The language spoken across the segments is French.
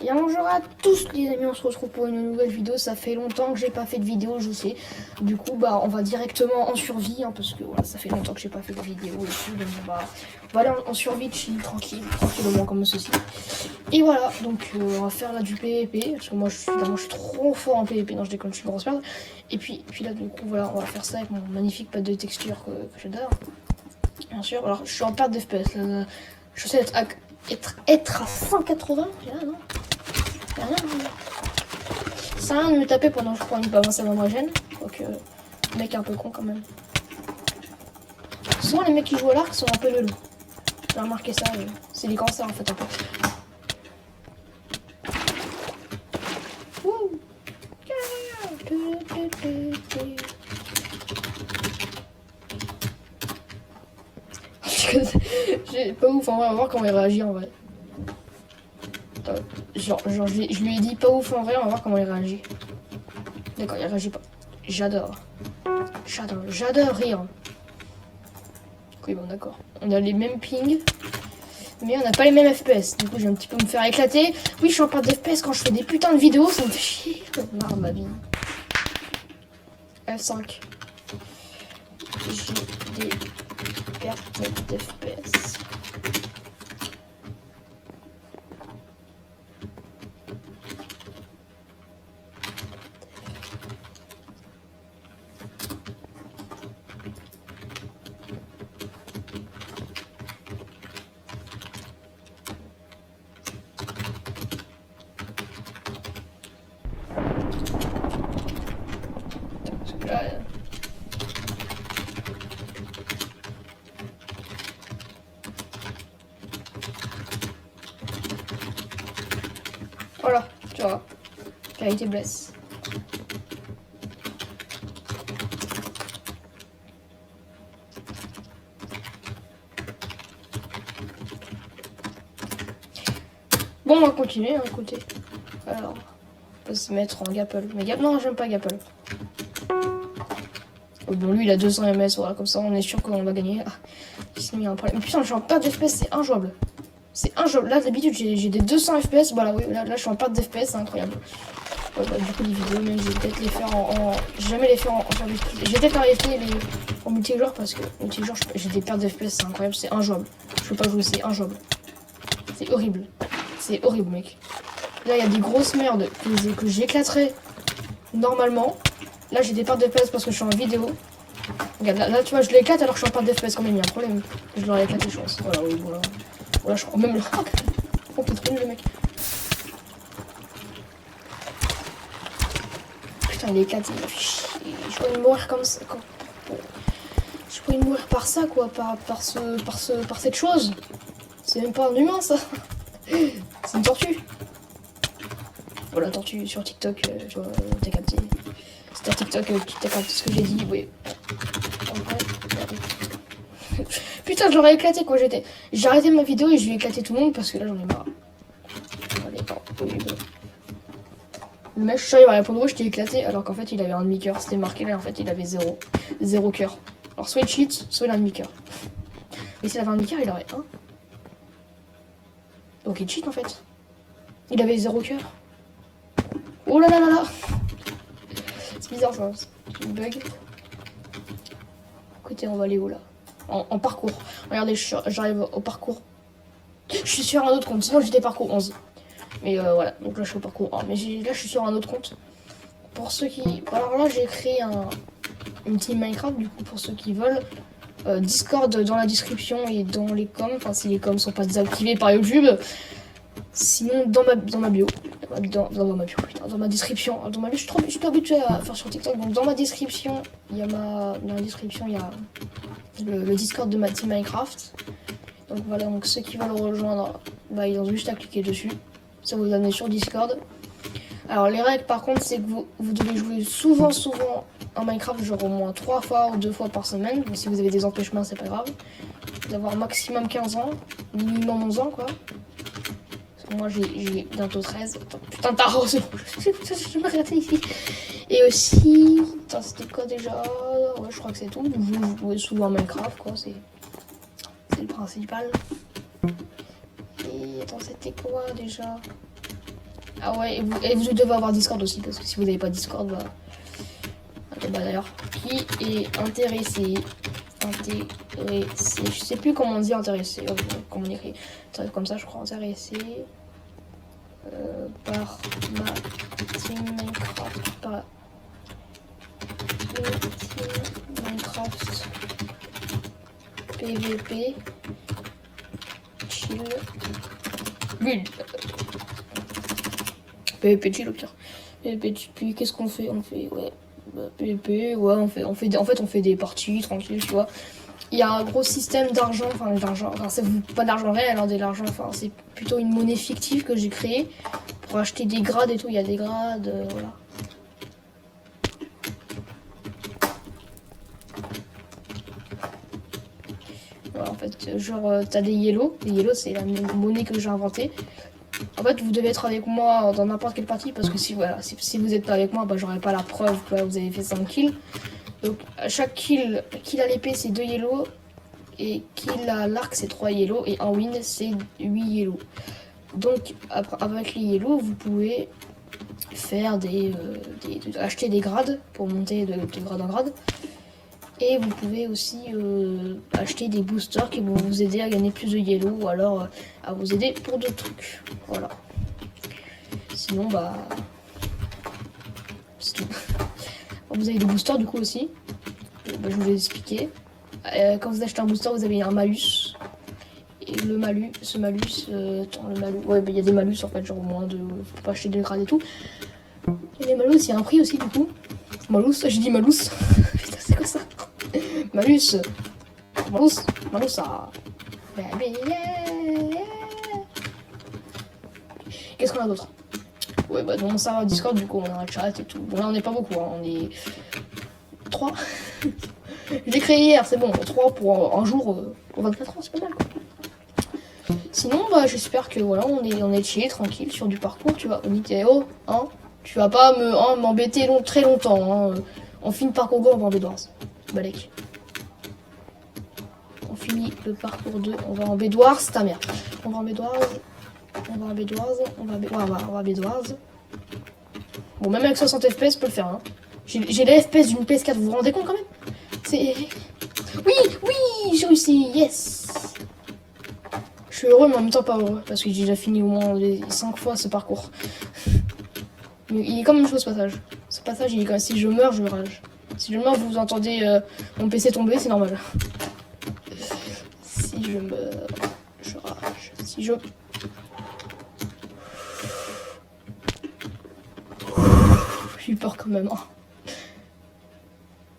Et bonjour à tous les amis, on se retrouve pour une nouvelle vidéo. Ça fait longtemps que j'ai pas fait de vidéo, je sais. Du coup bah on va directement en survie hein, parce que voilà, ça fait longtemps que j'ai pas fait de vidéo et tout. Donc bah voilà, en survie de chill, tranquillement comme ceci. Et voilà, donc on va faire là du PVP. Parce que moi je suis trop fort en PVP, non je déconne, je suis une grosse merde. Et puis là du coup voilà, on va faire ça avec mon magnifique pad de texture que j'adore. Bien sûr, alors je suis en perte d'FPS là. Je sais être à 180, là non. Ça rien de me taper pendant que je prends une bave, ça va me gêne. Donc le mec est un peu con quand même. Souvent les mecs qui jouent à l'arc sont un peu velous. J'ai remarqué ça, c'est des cancers en fait un peu. J'ai pas ouf en vrai, on va voir comment il réagit en vrai. Genre je lui ai dit pas ouf en vrai, on va voir comment il réagit. D'accord, il réagit pas. J'adore rire. Oui bon d'accord. On a les mêmes pings, mais on n'a pas les mêmes FPS. Du coup je vais un petit peu me faire éclater. Oui je suis en perte d'FPS quand je fais des putains de vidéos, ça me fait chier. Marre ma vie. F5. J'ai des pertes d'FPS. Voilà, tu vois, qualité blesse. Bon, on va continuer, hein, écoutez. Alors, on peut se mettre en Gapple. Mais non, j'aime pas Gapple. Oh, bon, lui, il a 200 ms, voilà, comme ça, on est sûr qu'on va gagner. Ah, il y a un problème. Mais putain, je suis en perte d'FPS, c'est injouable. C'est injouable. Là, d'habitude, j'ai des 200 FPS. Voilà, oui, là, je suis en perte d'FPS, c'est incroyable. Ouais, bah, du coup, les vidéos, même, je vais peut-être les faire en. Jamais les faire en survie. Je vais peut-être arrêter les en multijoueur parce que multijoueur, j'ai des pertes d'FPS, c'est incroyable, c'est injouable. Je peux pas jouer, c'est injouable. C'est horrible. C'est horrible, mec. Là, il y a des grosses merdes que j'éclaterai normalement. Là, j'ai des pertes d'FPS parce que je suis en vidéo. Regarde, là, tu vois, je l'éclate alors que je suis en perte d'FPS quand même, il y a un problème. Je l'aurais éclaté, je pense. Voilà, oui, voilà. Voilà, je crois même le hack. Oh, t'es trop nul, le mec. Putain, il est éclaté. Je pourrais mourir comme ça. Je pourrais mourir par ça, quoi. Par cette chose. C'est même pas un humain, ça. C'est une tortue. Voilà, tortue sur TikTok, tu vois, t'as capté. C'est à TikTok, tu t'as capté ce que j'ai dit, oui. Putain, je l'aurais éclaté quoi j'étais. J'ai arrêté ma vidéo et je vais éclater tout le monde parce que là j'en ai marre. Allez, le mec, je suis sûr, il va répondre, je t'ai éclaté alors qu'en fait il avait un demi-coeur. C'était marqué là, en fait il avait zéro cœur. Alors soit il cheat, soit il a un demi-coeur. Mais s'il avait un demi-coeur, il aurait un. Donc il cheat en fait. Il avait 0 cœur. Oh là là là là. C'est bizarre ça, c'est une bug. Écoutez, on va aller où là en parcours. Regardez, j'arrive au parcours. Je suis sur un autre compte, sinon j'étais parcours 11. Mais voilà, donc là je suis au parcours 1. Mais là je suis sur un autre compte. Pour ceux qui... Alors là j'ai créé une team Minecraft, du coup pour ceux qui veulent. Discord dans la description et dans les coms. Enfin si les coms sont pas désactivés par YouTube. Sinon dans ma bio. Dans ma bio, putain, dans ma description. Dans ma bio, je suis pas habitué à faire sur TikTok. Donc dans ma description, il y a dans la description, il y a le Discord de ma team Minecraft. Donc voilà, donc ceux qui veulent le rejoindre, bah ils ont juste à cliquer dessus. Ça vous amène sur Discord. Alors les règles par contre, c'est que vous devez jouer souvent en Minecraft, genre au moins 3 fois ou 2 fois par semaine. Donc si vous avez des empêchements, c'est pas grave. D'avoir maximum 15 ans, minimum 11 ans quoi. Moi j'ai bientôt 13. Attends, putain t'as rose. Je vais m'arrêter ici. Et aussi. Putain c'était quoi déjà? Ouais je crois que c'est tout. Vous jouez souvent à Minecraft quoi, c'est le principal. Et attends c'était quoi déjà? Ah ouais, et vous devez avoir Discord aussi, parce que si vous n'avez pas Discord, bah... Bah d'ailleurs, qui est intéressé, je sais plus comment on dit intéressé, comment on écrit, comme ça je crois, intéressé par ma team Minecraft, par team Minecraft PVP chill build PVP chill au pire. PVP chill, puis qu'est-ce qu'on fait? On fait ouais. PVP, ouais, en fait, on fait des parties tranquilles, tu vois. Il y a un gros système d'argent, c'est pas d'argent réel, hein, de l'argent, c'est plutôt une monnaie fictive que j'ai créée pour acheter des grades et tout. Il y a des grades, voilà. Voilà, en fait, genre, t'as des yellow. Les yellow, c'est la monnaie que j'ai inventée. En fait, vous devez être avec moi dans n'importe quelle partie parce que si vous êtes pas avec moi, bah, j'aurai pas la preuve que vous avez fait 5 kills. Donc, à chaque kill à l'épée, c'est 2 yellow. Et kill à l'arc, c'est 3 yellow. Et un win, c'est 8 yellow. Donc, avec les yellow, vous pouvez faire acheter des grades pour monter de grade en grade. Et vous pouvez aussi acheter des boosters qui vont vous aider à gagner plus de yellow ou alors à vous aider pour d'autres trucs. Voilà. Sinon, bah... c'est tout. Vous avez des boosters du coup aussi. Bah, je vous ai expliqué. Quand vous achetez un booster, vous avez un malus. Et le malus, ouais, bah, y a des malus en fait, genre au moins faut pas acheter des grades et tout. Et les malus, il y a un prix aussi du coup. Malus, j'ai dit malus. Putain, c'est quoi ça? Malus, ça. Qu'est-ce qu'on a d'autre? Ouais, bah dans mon serveur Discord, du coup, on a un chat et tout. Bon, là, on n'est pas beaucoup, hein. On est 3. Je l'ai créé hier, c'est bon. 3 pour un jour, pour 24 heures, c'est pas mal, quoi. Sinon, bah, j'espère que voilà, on est chill, tranquille, sur du parcours, tu vois. Oniteo, hein. Tu vas pas m'embêter très longtemps, hein. On finit le parcours 2, on va en Bédoise. Balek. On finit le parcours 2, on va en Bédoise, ta mère. On va en Bédoise. On va à Bédoise. Bon, même avec 60 FPS, je peux le faire, hein. J'ai les FPS d'une PS4, vous vous rendez compte quand même? C'est... Oui, j'ai réussi, yes. Je suis heureux, mais en même temps pas heureux, parce que j'ai déjà fini au moins 5 fois ce parcours. Mais il est quand même chaud ce passage. Ce passage, il est quand même... Si je meurs, je rage. Si je meurs, vous entendez mon PC tomber, c'est normal. Si je meurs, je rage. Si je... J'ai eu peur quand même. Hein.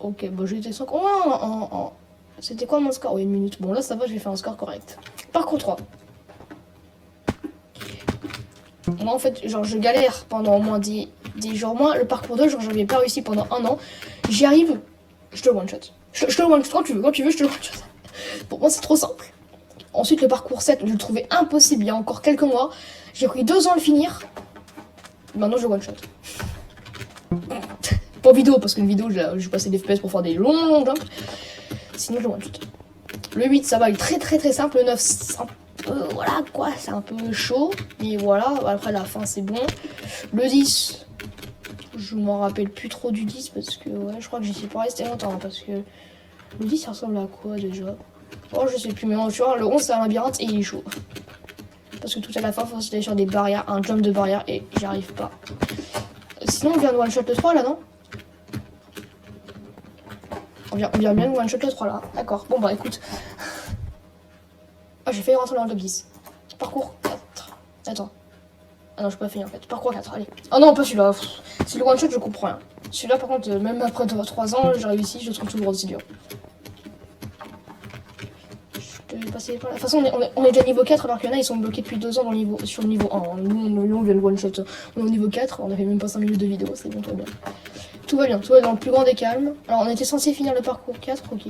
Ok, bon, j'ai été 5. Oh, c'était quoi mon score? Oui, 1 minute. Bon, là, ça va, j'ai fait un score correct. Parcours 3. Moi, en fait, genre, je galère pendant au moins des jours. Moi, le parcours 2, genre, j'avais pas réussi pendant 1 an. J'y arrive, je te one-shot. Je te one-shot quand tu veux, je te one-shot. Pour moi, c'est trop simple. Ensuite, le parcours 7, je le trouvais impossible il y a encore quelques mois. J'ai pris 2 ans à le finir. Maintenant, je one-shot. Pas vidéo, parce qu'une vidéo, je passais des FPS pour faire des longs jumps. Sinon, je one-shot. Le 8, ça va, il est très très très simple. Le 9, c'est un peu, voilà quoi, c'est un peu chaud. Mais voilà, après la fin, c'est bon. Le 10, je m'en rappelle plus trop du 10, parce que ouais, je crois que j'y suis pas resté longtemps. Parce que le 10, ça ressemble à quoi déjà? Oh, je sais plus, mais tu vois, le 11, c'est un labyrinthe et il est chaud. Parce que tout à la fin, il faut se aller sur des barrières, un jump de barrière, et j'y arrive pas. Sinon, on vient de one-shot le 3 là, non? On vient bien de one-shot le 3 là. D'accord, bon bah écoute. Ah, j'ai failli rentrer dans le top 10. Parcours 4. Attends. Ah non, je peux pas finir en fait. Parcours 4, allez. Ah non, pas celui-là. C'est le one-shot, je comprends rien. Celui-là, par contre, même après 3 ans, j'ai réussi, je le trouve toujours aussi dur. Je vais passer par là. De toute façon, on est déjà niveau 4, alors qu'il y en a, ils sont bloqués depuis 2 ans sur le niveau 1. Nous, on vient de one-shot. On est au niveau 4, on a fait même pas 5 minutes de vidéo, c'est bon, tout va bien. Tout va bien, tout va dans le plus grand des calmes. Alors, on était censé finir le parcours 4, ok.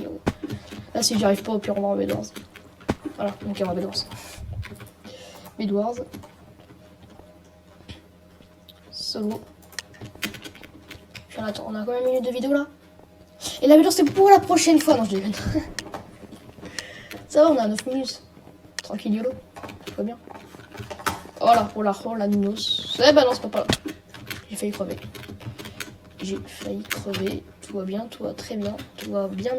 Là, si j'y arrive pas, au pire, on va en Bédoise. Voilà, ok, on va Bédoise. Bédoise. Solo. Attends, on a combien de minutes de vidéo là? Et la vidéo c'est pour la prochaine fois. Non, je déconne. Ça va, on a 9 minutes. Tranquille, YOLO. Tout va bien. Oh la nounos. Eh bah non, c'est pas là. J'ai failli crever. J'ai failli crever. Tout va bien, tout va très bien. Tout va bien.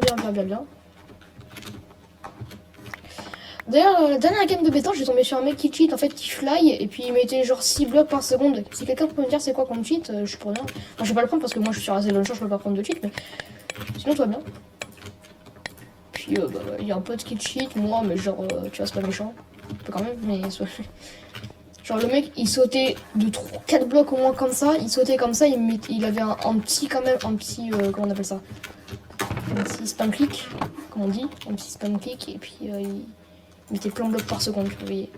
D'ailleurs, la dernière game de bêta, j'ai tombé sur un mec qui cheat, en fait, qui fly, et puis il mettait genre 6 blocs par seconde. Si quelqu'un peut me dire c'est quoi comme cheat, je suis pour rien. Enfin, je vais pas le prendre parce que moi je suis sur Razel Launcher, je peux pas prendre de cheat, mais sinon tout va bien. Puis il y a un pote qui cheat, moi, mais genre, tu vois, c'est pas méchant. Un peu quand même, mais genre le mec il sautait de 4 blocs au moins comme ça, il sautait comme ça, il avait un petit quand même, un petit, comment on appelle ça, un petit spam click, comme on dit, un petit spam click, et puis il mettait plein de blocs par seconde, vous voyez.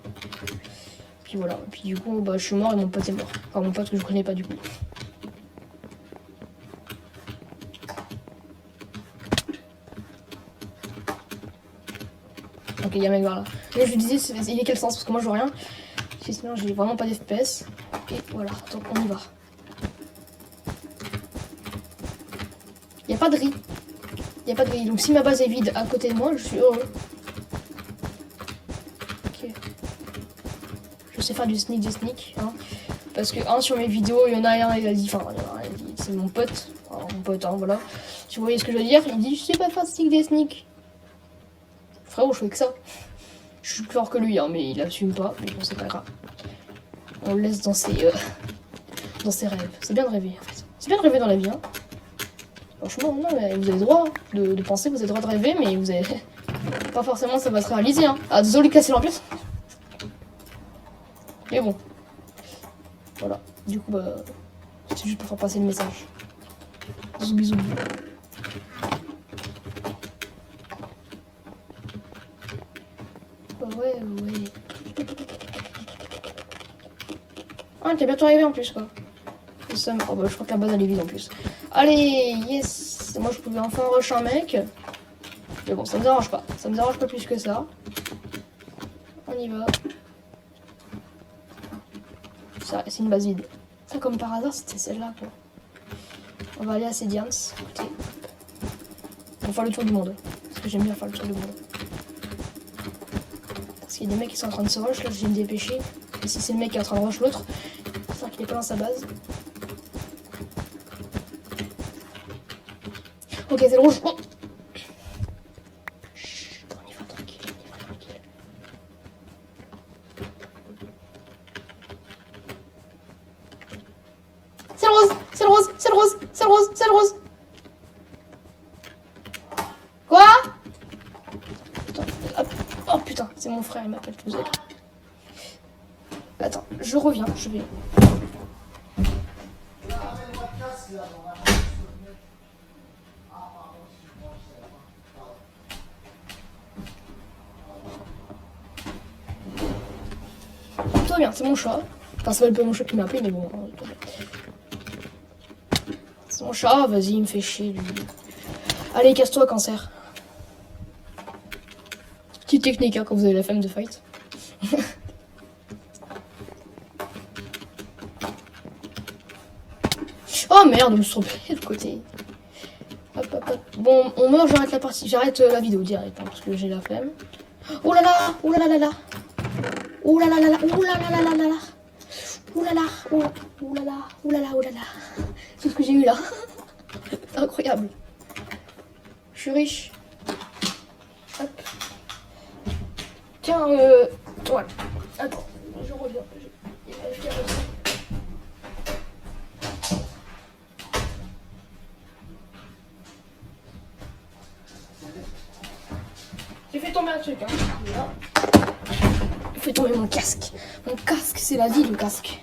Puis voilà, puis du coup bah, je suis mort et mon pote est mort, enfin mon pote que je connais pas du coup. Ok, il y a un mec vers là. Mais je lui disais, il est quel sens, parce que moi je vois rien. Sinon j'ai vraiment pas d'FPS. Et voilà, donc on y va. Il n'y a pas de riz. Il n'y a pas de riz. Donc si ma base est vide à côté de moi, je suis heureux. Ok. Je sais faire du sneak, hein. Parce que sur mes vidéos, il y en a un, il a dit, enfin, c'est mon pote. Alors, mon pote, hein, voilà. Tu voyais ce que je veux dire? Il dit, je sais pas faire sneak. Frérot, je fais que ça. Je suis plus fort que lui, hein, mais il assume pas. Mais bon, c'est pas grave. On le laisse dans ses rêves. C'est bien de rêver, en fait. C'est bien de rêver dans la vie, hein. Franchement, non, mais vous avez le droit de penser, vous avez le droit de rêver, mais vous avez pas forcément ça va se réaliser, hein. Ah, désolé de casser l'ambiance. Mais bon. Voilà. Du coup, bah, c'est juste pour faire passer le message. Bisous. Ouais. Ah, t'es bientôt arrivé en plus, quoi. Oh bah, je crois que la base elle est vide en plus. Allez, yes. Moi je pouvais enfin rush un mec. Mais bon, ça me dérange pas. Ça me dérange pas plus que ça. On y va. Ça, c'est une base vide. Ça, comme par hasard, c'était celle-là, quoi. On va aller à Sedians. Écoutez. On va faire le tour du monde. Parce que j'aime bien faire le tour du monde. Parce qu'il y a des mecs qui sont en train de se rush. Là, je vais me dépêcher. Et si c'est le mec qui est en train de rush l'autre, c'est qu'il est pas dans sa base. Ok, c'est le rouge. Oh. Chut, on y va tranquille. C'est le rose. Quoi? Attends, hop. Oh putain, c'est mon frère, il m'appelle tout seul. Attends, je reviens, je vais. Tout va bien, c'est mon chat. Enfin, c'est pas mon chat qui m'a appelé, mais bon. C'est mon chat, vas-y, il me fait chier, lui. Allez, casse-toi, cancer. Petite technique, hein, quand vous avez la flemme de fight. Oh merde, je me suis trompé de côté. Hop. Bon, on meurt, j'arrête la partie. J'arrête la vidéo direct, hein, parce que j'ai la flemme. Oh là là. C'est ce que j'ai eu là. C'est incroyable. Je suis riche. Hop. Tiens, voilà. Attends, je reviens. J'ai fait tomber un truc, hein. Là. J'ai fait tomber mon casque. Mon casque, c'est la vie, le casque.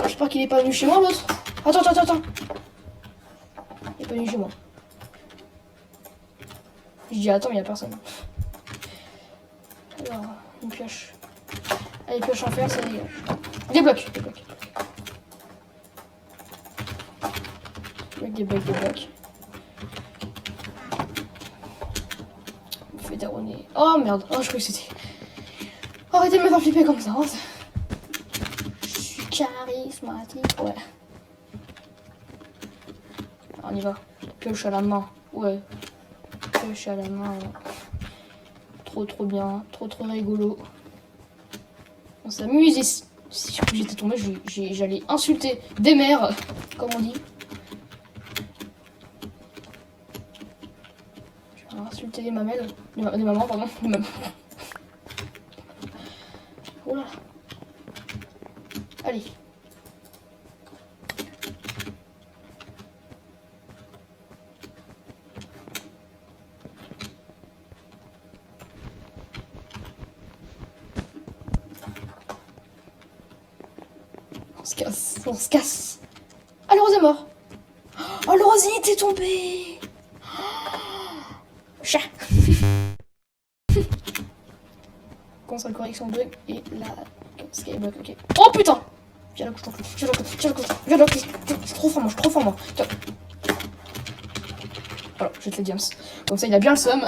J'espère qu'il est pas venu chez moi, l'autre. Attends. Il est pas venu chez moi. Je dis attends, il y a personne. Alors, une pioche. Allez, pioche en fer, ça dégage. Des blocs. Des blocs. Il me fait déronner. Oh merde, je croyais que c'était. Arrêtez de me faire flipper comme ça. Hein. Je suis charismatique, ouais. Alors, on y va. Pioche à la main, ouais. Pioche à la main, ouais. Trop bien, trop rigolo. On s'amuse ici. Si j'étais tombé, j'allais insulter des mères, comme on dit. J'allais insulter des mamelles. Des mamans, pardon. Des mamans. Oula. Allez. On se casse. Ah, le rose est mort. Oh, le rose il était tombé. Chat. Console correction 2 et la skyblock, ok. Oh putain. Viens là, couche ton cul. Viens là, je suis trop fort moi. Tiens. Voilà, je te les diams. Comme ça il a bien le seum.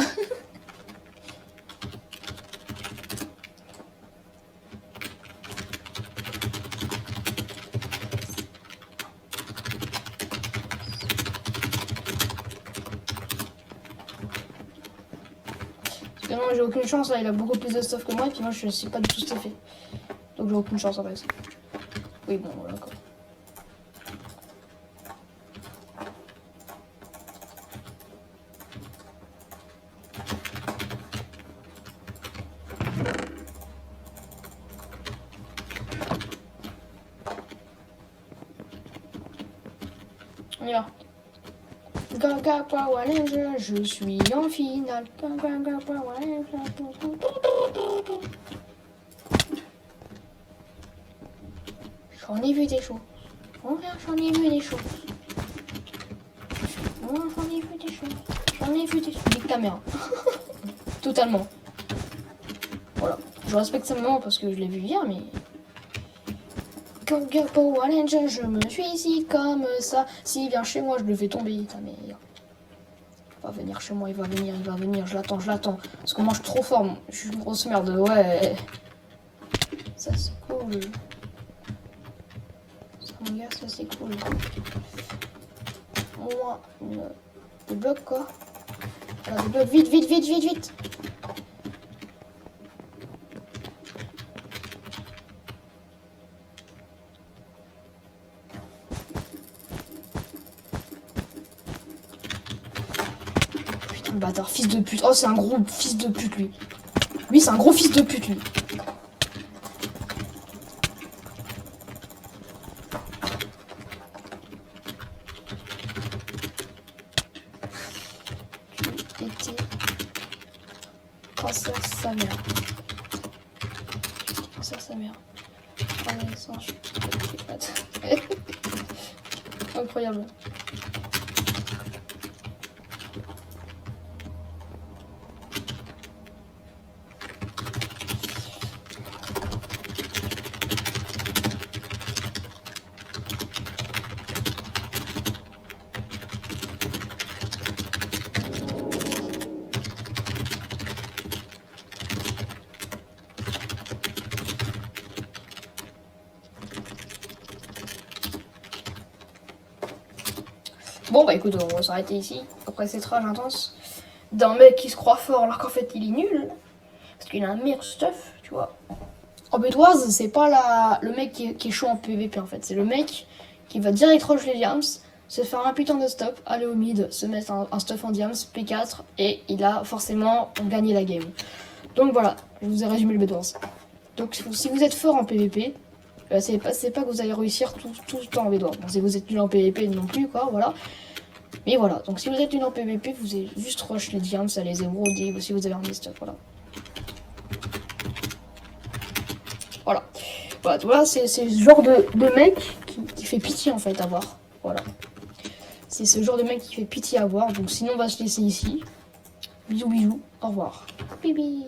Non, j'ai aucune chance, là, il a beaucoup plus de stuff que moi, et puis moi je sais pas du tout stuffé. Donc j'ai aucune chance en fait. Oui, bon, voilà quoi. On y va. Gaga Power Ranger, je suis en finale. Gaga Power Ranger. J'en ai vu des choses. J'en ai vu des choses. J'en ai vu des choses. Nique ta mère. Totalement. Voilà. Je respecte sa maman parce que je l'ai vu hier, mais... Gaga Power Ranger, je me suis ici comme ça. S'il vient chez moi, je le fais tomber. Ta mère. Il va venir chez moi, il va venir. Je l'attends. Parce que moi, je suis trop fort. Je suis une grosse merde. Ouais. Ça, c'est cool. Mon gars, ça c'est cool. Moi, des blocs quoi. Alors, des blocs, vite. Putain, le bâtard, fils de pute. Oh, c'est un gros fils de pute lui. Lui, c'est un gros fils de pute lui. Cancer sa mère. Incroyable. Bon bah écoute, on va s'arrêter ici, après cette rage intense d'un mec qui se croit fort alors qu'en fait il est nul, parce qu'il a un meilleur stuff, tu vois. En bédoise, c'est pas le mec qui est chaud en PVP en fait, c'est le mec qui va direct rush les diams, se faire un putain de stop, aller au mid, se mettre un stuff en diams, P4, et il a forcément gagné la game. Donc voilà, je vous ai résumé le bédoise. Donc si vous êtes fort en PVP, c'est pas que vous allez réussir tout le temps en bédoise. Bon, si vous êtes nul en PVP non plus, quoi, voilà. Mais voilà, donc si vous êtes nul en PVP, vous avez juste rush les diams, ça les émeraudes, ou si vous avez un stuff, voilà. Voilà, c'est ce genre de mec qui fait pitié en fait à voir. Voilà. C'est ce genre de mec qui fait pitié à voir. Donc sinon on va se laisser ici. Bisous, au revoir. Bibi.